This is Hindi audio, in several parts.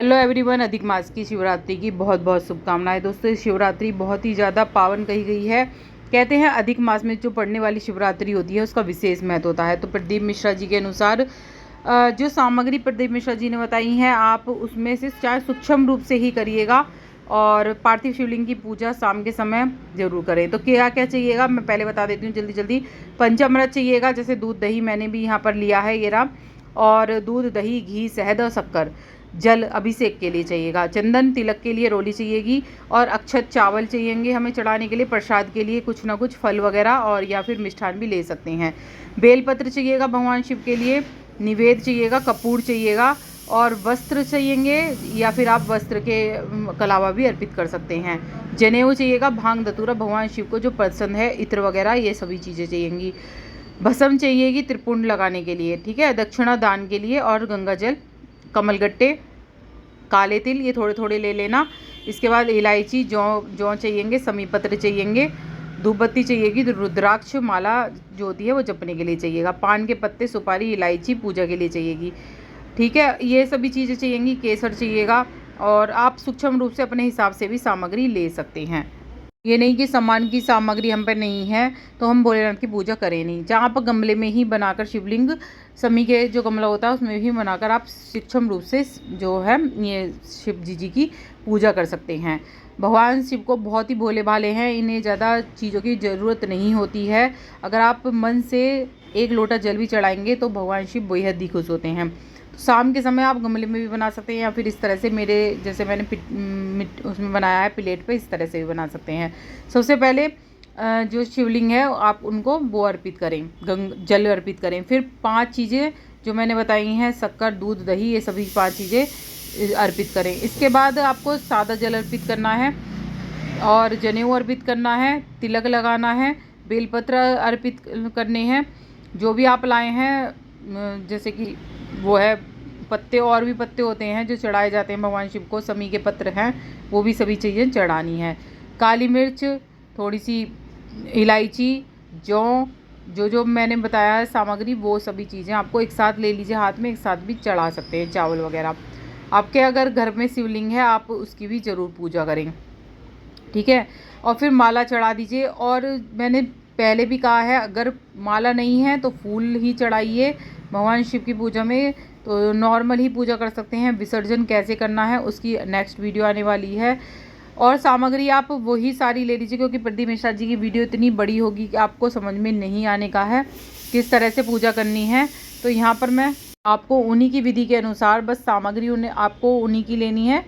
हेलो एवरीवन, अधिक मास की शिवरात्रि की बहुत बहुत शुभकामनाएं। दोस्तों, शिवरात्रि बहुत ही ज़्यादा पावन कही गई है। कहते हैं अधिक मास में जो पड़ने वाली शिवरात्रि होती है उसका विशेष महत्व होता है। तो प्रदीप मिश्रा जी के अनुसार जो सामग्री प्रदीप मिश्रा जी ने बताई हैं, आप उसमें से चाहे सूक्ष्म रूप से ही करिएगा और पार्थिव शिवलिंग की पूजा शाम के समय जरूर करें। तो क्या क्या चाहिएगा मैं पहले बता देती हूँ जल्दी जल्दी। पंचामृत चाहिएगा, जैसे दूध दही मैंने भी यहाँ पर लिया है ये रहा, और दूध दही घी शहद और शक्कर। जल अभिषेक के लिए चाहिएगा। चंदन तिलक के लिए रोली चाहिएगी, और अक्षत चावल चाहिएंगे हमें चढ़ाने के लिए। प्रसाद के लिए कुछ ना कुछ फल वगैरह और या फिर मिष्ठान भी ले सकते हैं। बेलपत्र चाहिएगा भगवान शिव के लिए। निवेद चाहिएगा, कपूर चाहिएगा, और वस्त्र चाहिएंगे, या फिर आप वस्त्र के अलावा भी अर्पित कर सकते हैं। जनेऊ चाहिएगा, भांग धतूरा भगवान शिव को जो पसंद है, इत्र वगैरह ये सभी चीज़ें चाहिएंगी। भस्म चाहिएगी त्रिपुंड लगाने के लिए, ठीक है, दक्षिणा दान के लिए, और गंगा जल, कमलगट्टे, काले तिल ये थोड़े थोड़े ले लेना। इसके बाद इलायची, जौ चाहिएंगे, समीपत्र चाहिएंगे, धूपबत्ती चाहिएगी, रुद्राक्ष माला जो होती है वो जपने के लिए चाहिएगा। पान के पत्ते, सुपारी, इलायची पूजा के लिए चाहिएगी, ठीक है, ये सभी चीज़ें चाहिएंगी। केसर चाहिएगा, और आप सूक्ष्म रूप से अपने हिसाब से भी सामग्री ले सकते हैं। ये नहीं कि सामान की सामग्री हम पर नहीं है तो हम भोलेनाथ की पूजा करें नहीं। जहाँ पर गमले में ही बनाकर शिवलिंग, समी के जो गमला होता है उसमें ही बनाकर आप सूक्ष्म रूप से जो है ये शिव जी की पूजा कर सकते हैं। भगवान शिव को बहुत ही भोले भाले हैं, इन्हें ज़्यादा चीज़ों की ज़रूरत नहीं होती है। अगर आप मन से एक लोटा जल भी चढ़ाएंगे तो भगवान शिव बेहद ही खुश होते हैं। शाम के समय आप गमले में भी बना सकते हैं, या फिर इस तरह से मेरे जैसे मैंने उसमें बनाया है प्लेट पे, इस तरह से भी बना सकते हैं। सबसे पहले जो शिवलिंग है आप उनको वो अर्पित करें, जल अर्पित करें। फिर 5 चीज़ें जो मैंने बताई हैं, शक्कर, दूध, दही, ये सभी 5 चीज़ें अर्पित करें। इसके बाद आपको सादा जल अर्पित करना है, और जनेऊ अर्पित करना है, तिलक लगाना है, बेलपत्र अर्पित करने हैं। जो भी आप लाए हैं, जैसे कि वो है पत्ते, और भी पत्ते होते हैं जो चढ़ाए जाते हैं भगवान शिव को, समी के पत्र हैं, वो भी सभी चीज़ें चढ़ानी है। काली मिर्च, थोड़ी सी इलायची, जौ, जो मैंने बताया है सामग्री, वो सभी चीज़ें आपको एक साथ ले लीजिए हाथ में, एक साथ भी चढ़ा सकते हैं। चावल वगैरह आपके अगर घर में शिवलिंग है आप उसकी भी ज़रूर पूजा करें, ठीक है। और फिर माला चढ़ा दीजिए। और मैंने पहले भी कहा है, अगर माला नहीं है तो फूल ही चढ़ाइए भगवान शिव की पूजा में। तो नॉर्मल ही पूजा कर सकते हैं। विसर्जन कैसे करना है उसकी नेक्स्ट वीडियो आने वाली है। और सामग्री आप वही सारी ले लीजिए, क्योंकि प्रदीप मिश्रा जी की वीडियो इतनी बड़ी होगी कि आपको समझ में नहीं आने का है किस तरह से पूजा करनी है। तो यहाँ पर मैं आपको उन्हीं की विधि के अनुसार बस सामग्री आपको उन्हीं की लेनी है,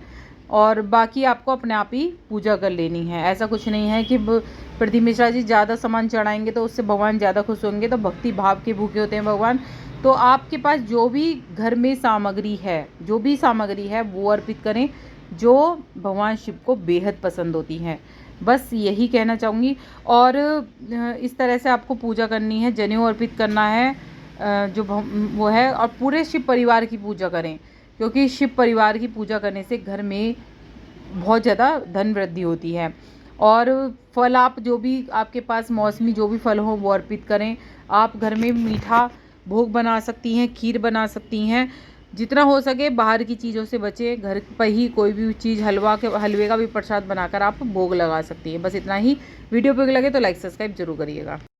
और बाकी आपको अपने आप ही पूजा कर लेनी है। ऐसा कुछ नहीं है कि प्रदीप मिश्रा जी ज़्यादा सामान चढ़ाएंगे तो उससे भगवान ज़्यादा खुश होंगे। तो भक्ति भाव के भूखे होते हैं भगवान। तो आपके पास जो भी घर में सामग्री है, जो भी सामग्री है वो अर्पित करें जो भगवान शिव को बेहद पसंद होती है। बस यही कहना चाहूँगी। और इस तरह से आपको पूजा करनी है। जनेऊ अर्पित करना है जो वो है, और पूरे शिव परिवार की पूजा करें, क्योंकि शिव परिवार की पूजा करने से घर में बहुत ज़्यादा धन वृद्धि होती है। और फल आप जो भी आपके पास मौसमी जो भी फल हो वो अर्पित करें। आप घर में मीठा भोग बना सकती हैं, खीर बना सकती हैं। जितना हो सके बाहर की चीज़ों से बचें। घर पर ही कोई भी चीज़, हलवे का भी प्रसाद बनाकर आप भोग लगा सकती हैं। बस इतना ही। वीडियो पे लगे तो लाइक सब्सक्राइब जरूर करिएगा।